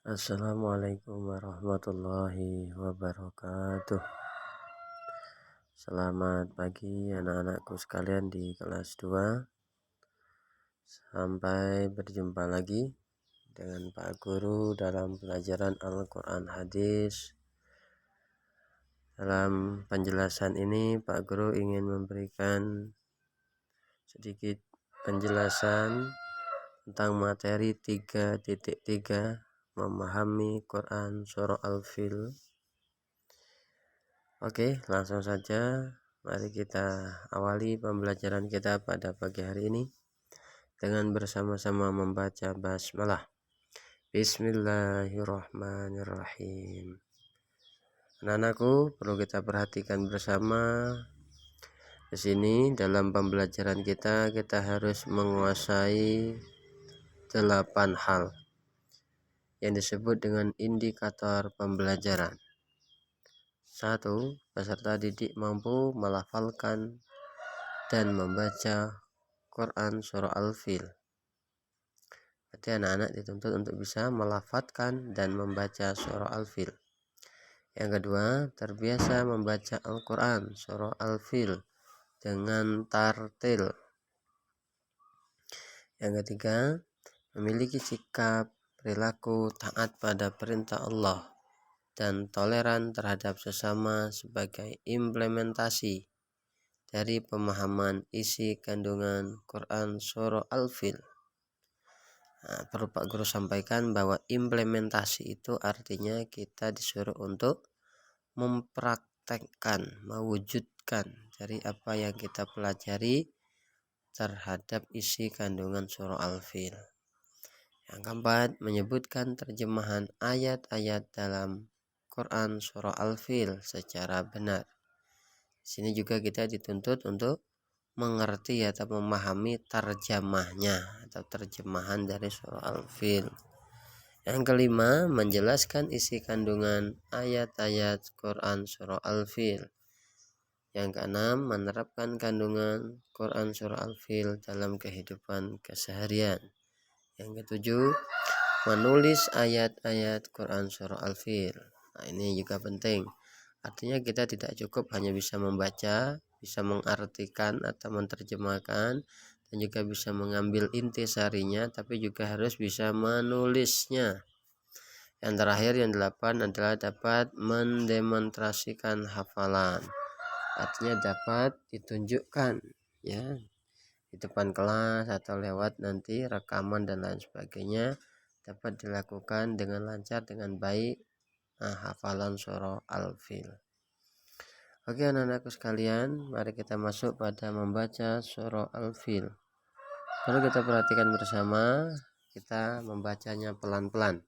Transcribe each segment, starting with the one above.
Assalamualaikum warahmatullahi wabarakatuh. Selamat pagi anak-anakku sekalian di kelas 2. Sampai berjumpa lagi dengan Pak Guru dalam pelajaran Al-Quran Hadis. Dalam penjelasan ini Pak Guru ingin memberikan sedikit penjelasan tentang materi 3.3 memahami Quran Surah Al-Fil. Oke, langsung saja mari kita awali pembelajaran kita pada pagi hari ini dengan bersama-sama membaca basmalah. Bismillahirrahmanirrahim. Anak-anakku, perlu kita perhatikan bersama di sini dalam pembelajaran kita harus menguasai 8 hal yang disebut dengan indikator pembelajaran. 1. Peserta didik mampu melafalkan dan membaca Quran Surah Al-Fil. Berarti anak-anak dituntut untuk bisa melafalkan dan membaca Surah Al-Fil. Yang kedua, terbiasa membaca Al-Quran Surah Al-Fil dengan tartil. Yang ketiga, memiliki sikap perilaku taat pada perintah Allah dan toleran terhadap sesama sebagai implementasi dari pemahaman isi kandungan Quran Surah Al-Fil. Perlu Pak Guru sampaikan bahwa implementasi itu artinya kita disuruh untuk mempraktekkan, mewujudkan dari apa yang kita pelajari terhadap isi kandungan Surah Al-Fil. Yang keempat, menyebutkan terjemahan ayat-ayat dalam Quran Surah Al-Fil secara benar. Di sini juga kita dituntut untuk mengerti atau memahami terjemahnya atau terjemahan dari Surah Al-Fil. Yang kelima, menjelaskan isi kandungan ayat-ayat Quran Surah Al-Fil. Yang keenam, menerapkan kandungan Quran Surah Al-Fil dalam kehidupan keseharian. Yang ketujuh, menulis ayat-ayat Quran Surah Al-Fil. Ini juga penting. Artinya kita tidak cukup hanya bisa membaca, bisa mengartikan atau menerjemahkan, dan juga bisa mengambil intisarinya, tapi juga harus bisa menulisnya. Yang terakhir, yang 8 adalah dapat mendemonstrasikan hafalan. Artinya dapat ditunjukkan ya di depan kelas atau lewat nanti rekaman dan lain sebagainya, dapat dilakukan dengan lancar, dengan baik hafalan surah Al-Fil. Oke anak-anakku sekalian, mari kita masuk pada membaca surah Al-Fil. Perlu kita perhatikan bersama, kita membacanya pelan-pelan.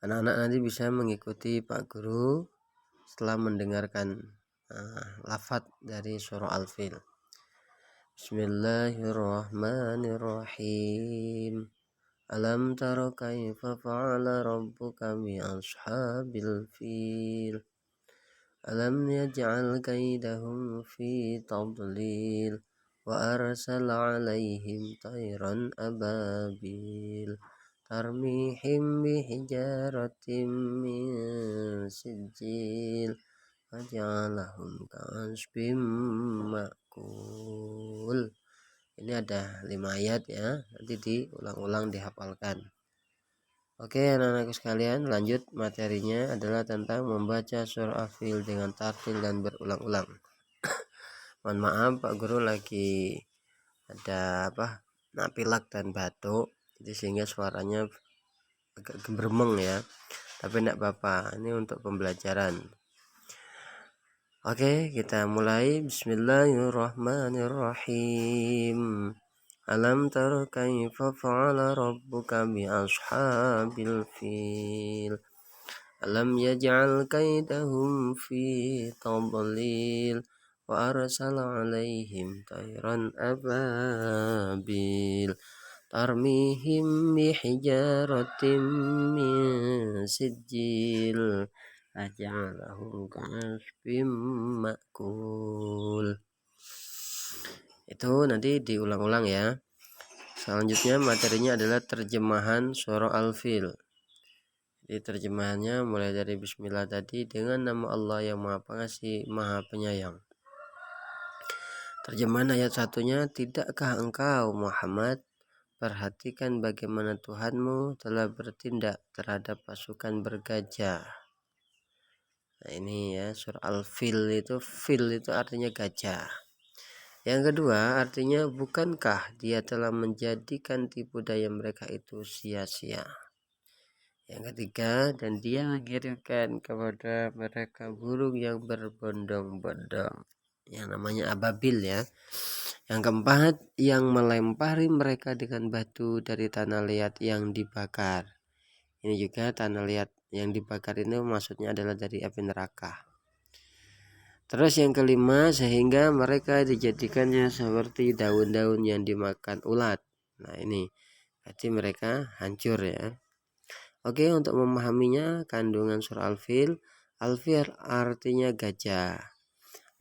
Anak-anak nanti bisa mengikuti Pak Guru setelah mendengarkan lafaz dari surah Al-Fil. Bismillahirrahmanirrahim. Alam tara kaifa fa'ala rabbuka bi ashabil fil. Alam yaj'al kaidahum fi tadlil wa arsala 'alaihim tayran ababil tarmihim bihijaratin min sijil faj'alahum ka'asfin ma'kul. Ini ada 5 ayat ya, nanti diulang-ulang dihafalkan. Oke anak-anakku sekalian, lanjut materinya adalah tentang membaca surah Al-Fil dengan tartil dan berulang-ulang. Mohon maaf Pak Guru lagi ada pilek dan batuk, jadi sehingga suaranya agak gembremeng ya, tapi tidak apa-apa, ini untuk pembelajaran. Oke, kita mulai. Bismillahirrahmanirrahim. Alam tara kaifa fa'ala rabbuka bi ashabil fil. Alam yaj'al kaidahum fi tadlil wa arsala 'alaihim tayran ababil tarmihim bihijaratin min sijil aja'alahum ka'asfin ma'kul. Itu nanti diulang-ulang ya. Selanjutnya materinya adalah terjemahan surah Al-Fil. Jadi terjemahannya mulai dari Bismillah tadi, dengan nama Allah yang Maha Pengasih, Maha Penyayang. Terjemahan ayat satunya, tidakkah engkau Muhammad perhatikan bagaimana Tuhanmu telah bertindak terhadap pasukan bergajah. Nah ini ya, surah Al-Fil fil itu artinya gajah. Yang kedua artinya, bukankah dia telah menjadikan tipu daya mereka itu sia-sia. Yang ketiga, dan dia mengirimkan kepada mereka burung yang berbondong-bondong, yang namanya ababil ya. Yang keempat, yang melempari mereka dengan batu dari tanah liat yang dibakar. Ini juga tanah liat yang dibakar ini maksudnya adalah dari api neraka. Terus yang kelima, sehingga mereka dijadikannya seperti daun-daun yang dimakan ulat. Nah ini berarti mereka hancur ya. Oke, untuk memahaminya kandungan surah Al-Fil. Al-Fil artinya gajah.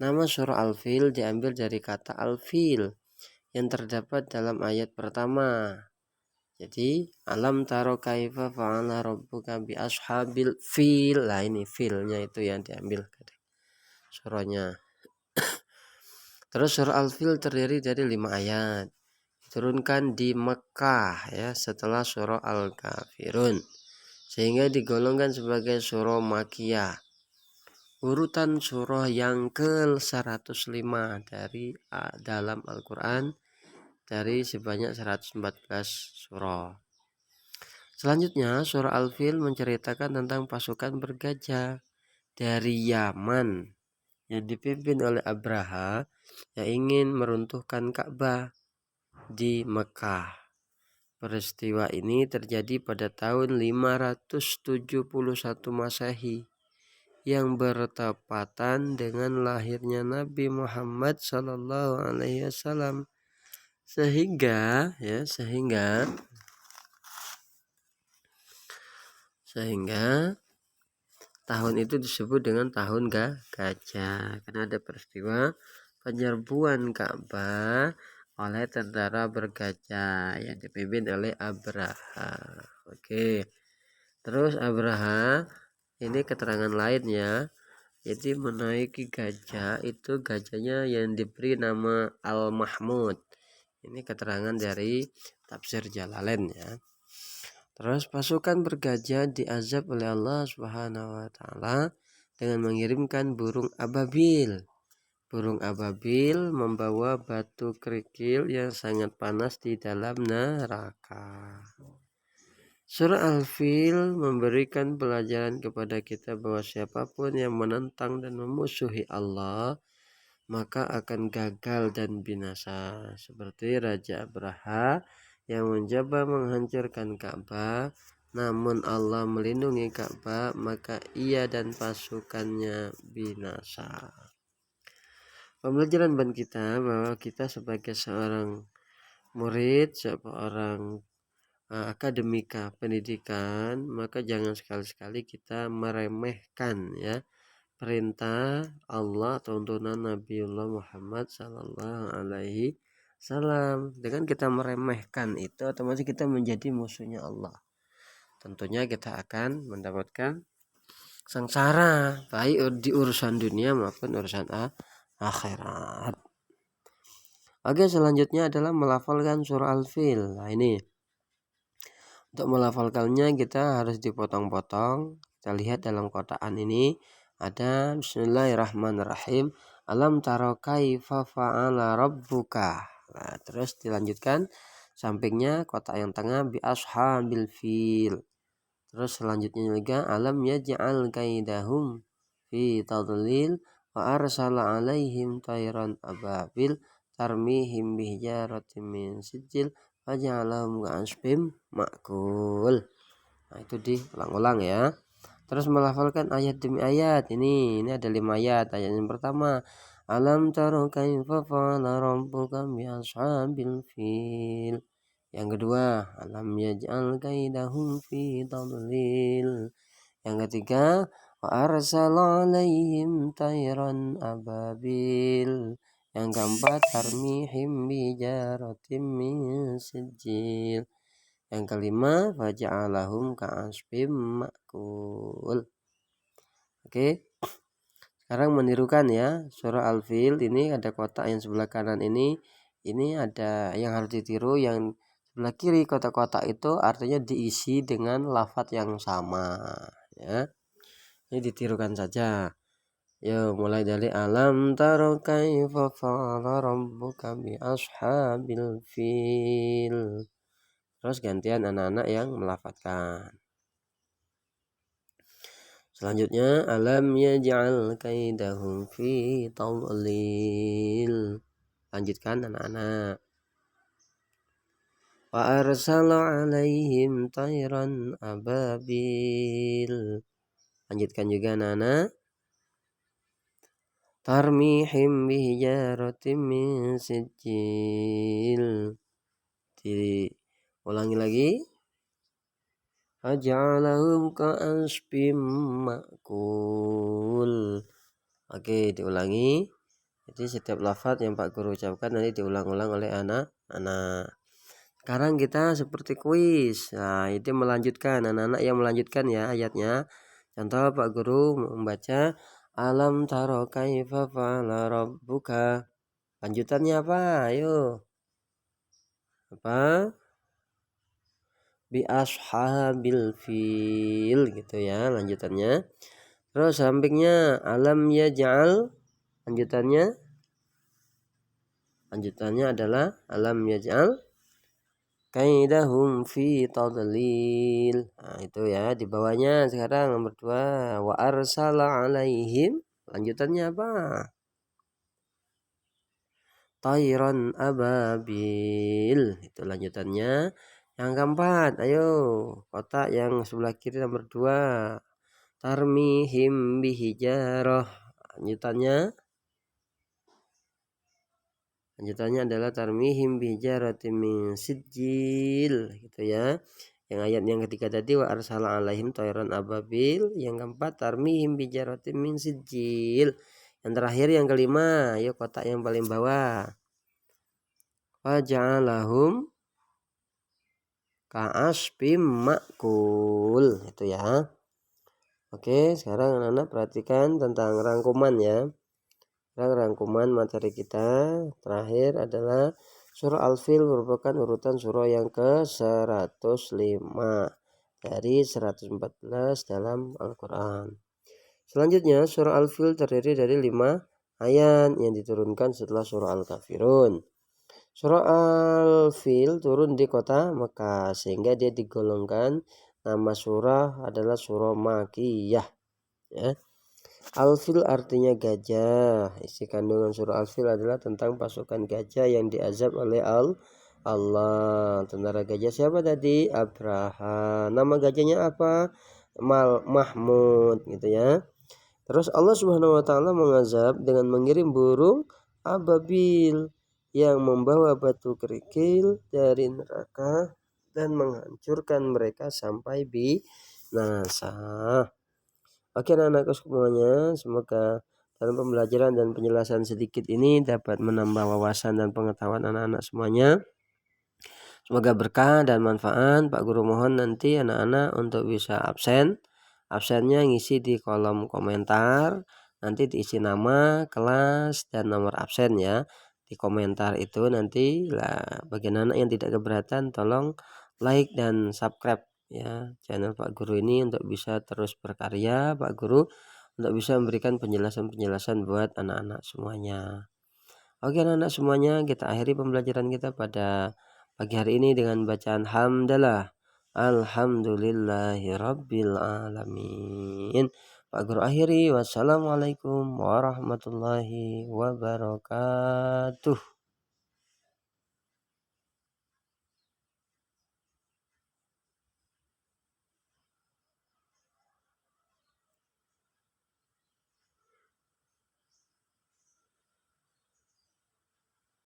Nama surah Al-Fil diambil dari kata Al-Fil yang terdapat dalam ayat pertama. Jadi alam taro kaifa fa'ala rabbuka bi ashabil fil. Lah ini filnya itu yang diambil surahnya. Terus surah Al-Fil terdiri dari 5 ayat. Diturunkan di Mekah ya, setelah surah Al-Kafirun, sehingga digolongkan sebagai surah Makiyah. Urutan surah yang ke-105 dari dalam Al-Quran, dari sebanyak 114 surah. Selanjutnya surah Al-Fil menceritakan tentang pasukan bergajah dari Yaman yang dipimpin oleh Abraha yang ingin meruntuhkan Ka'bah di Mekah. Peristiwa ini terjadi pada tahun 571 Masehi yang bertepatan dengan lahirnya Nabi Muhammad SAW. Sehingga tahun itu disebut dengan tahun gajah, karena ada peristiwa penyerbuan Ka'bah oleh tentara bergajah yang dipimpin oleh Abraha. Oke. Terus Abraha ini keterangan lainnya, jadi menaiki gajah itu, gajahnya yang diberi nama Al-Mahmud. Ini keterangan dari tafsir Jalalain ya. Terus pasukan bergajah diazab oleh Allah Subhanahu wa taala dengan mengirimkan burung ababil. Burung ababil membawa batu kerikil yang sangat panas di dalam neraka. Surah Al-Fil memberikan pelajaran kepada kita bahwa siapapun yang menentang dan memusuhi Allah maka akan gagal dan binasa, seperti Raja Abraha yang mencoba menghancurkan Ka'bah, namun Allah melindungi Ka'bah, maka ia dan pasukannya binasa. Pembelajaran bagi kita bahwa kita sebagai seorang murid, seorang akademika pendidikan, maka jangan sekali-sekali kita meremehkan ya perintah Allah, tuntunan Nabiullah Muhammad Sallallahu Alaihi Wasallam. Dengan kita meremehkan itu, otomatis kita menjadi musuhnya Allah. Tentunya kita akan mendapatkan sengsara, baik di urusan dunia maupun urusan akhirat. Oke, selanjutnya adalah melafalkan surah Al-Fil. Nah ini, untuk melafalkannya kita harus dipotong-potong. Kita lihat dalam kotaan ini ada Bismillahirrahmanirrahim. Alam taro kaifa fa'ala rabbuka. Nah, terus dilanjutkan sampingnya kotak yang tengah bi ashabil fil. Terus selanjutnya juga alam yaj'al kaidahum fi tadlil wa arsala alaihim tayran ababil tarmihim bihijaratin min sijil faja'alahum ka'asfim ma'kul. Nah itu diulang-ulang ya. Terus melafalkan ayat demi ayat. Ini ada 5 ayat. Ayat yang pertama, alam taro kaifa fa'ala rabbuka bi ashabil fil. Yang kedua, alam yaj'al kaidahum fi tadlil. Yang ketiga, wa arsala alaihim tayran ababil. Yang keempat, tarmihim bijaratim min sijil. Yang kelima, faja'alahum ka'asfim ma'kul. Oke. Sekarang menirukan ya, surah Al-Fil ini ada kotak yang sebelah kanan ini ada yang harus ditiru, yang sebelah kiri kotak-kotak itu artinya diisi dengan lafadz yang sama ya. Ini ditirukan saja. Ya, mulai dari alam taro kaifa fa'ala rabbuka bi ashabil fil. Terus gantian anak-anak yang melafadzkan. Selanjutnya alam yaj'al kaidahum fi tadlil. Lanjutkan anak-anak. Wa arsala alaihim tayran ababil. Lanjutkan juga anak-anak. Tarmihim bihijaratim min sijil. Ulangi lagi. Faja'alahum ka'asfim ma'kul. Oke, diulangi. Jadi setiap lafaz yang Pak Guru ucapkan nanti diulang-ulang oleh anak-anak. Sekarang kita seperti kuis. Nah, itu melanjutkan, anak-anak yang melanjutkan ya ayatnya. Contoh Pak Guru membaca alam taro kaifa fa'ala rabbuka. Lanjutannya apa? Ayo. Apa? Bi ashabil fil gitu ya lanjutannya. Terus sampingnya alam yaj'al, lanjutannya adalah alam yaj'al kaidahum fi tadlil. Nah, itu ya di bawahnya. Sekarang nomor 2 wa arsala alaihim, lanjutannya apa? Tayran ababil, itu lanjutannya. Yang keempat, ayo kotak yang sebelah kiri nomor 2. Tarmihim bihijarah. Lanjutannya adalah tarmihim bijaratim min sijil gitu ya. Yang ayat yang ketiga tadi wa arsala alaihim tayran ababil. Yang keempat tarmihim bijaratim min sijil. Yang terakhir yang kelima, ayo kotak yang paling bawah. Wa ja'alahum ka'asfim ma'kul itu ya. Oke, sekarang anak-anak perhatikan tentang rangkuman ya. Rangkuman materi kita terakhir adalah surah Al-Fil merupakan urutan surah yang ke-105 dari 114 dalam Al-Quran. Selanjutnya surah Al-Fil terdiri dari 5 ayat yang diturunkan setelah surah Al-Kafirun. Surah Al-Fil turun di kota Mekah sehingga dia digolongkan nama surah adalah surah Makiyah ya. Al-Fil artinya gajah. Isi kandungan surah Al-Fil adalah tentang pasukan gajah yang diazab oleh Allah. Tentara gajah siapa tadi? Abraha. Nama gajahnya apa? Mahmud gitu ya. Terus Allah Subhanahu wa taala mengazab dengan mengirim burung ababil yang membawa batu kerikil dari neraka dan menghancurkan mereka sampai binasa. Oke anak-anakku semuanya, semoga dalam pembelajaran dan penjelasan sedikit ini dapat menambah wawasan dan pengetahuan anak-anak semuanya. Semoga berkah dan manfaat. Pak Guru mohon nanti anak-anak untuk bisa absennya ngisi di kolom komentar. Nanti diisi nama, kelas, dan nomor absen ya. Di komentar itu nanti lah bagi anak yang tidak keberatan tolong like dan subscribe ya channel Pak Guru ini untuk bisa terus berkarya Pak Guru untuk bisa memberikan penjelasan-penjelasan buat anak-anak semuanya. Oke anak-anak semuanya, kita akhiri pembelajaran kita pada pagi hari ini dengan bacaan hamdalah. Alhamdulillahi rabbil alamin. Pak Guru akhiri. Wassalamualaikum warahmatullahi wabarakatuh.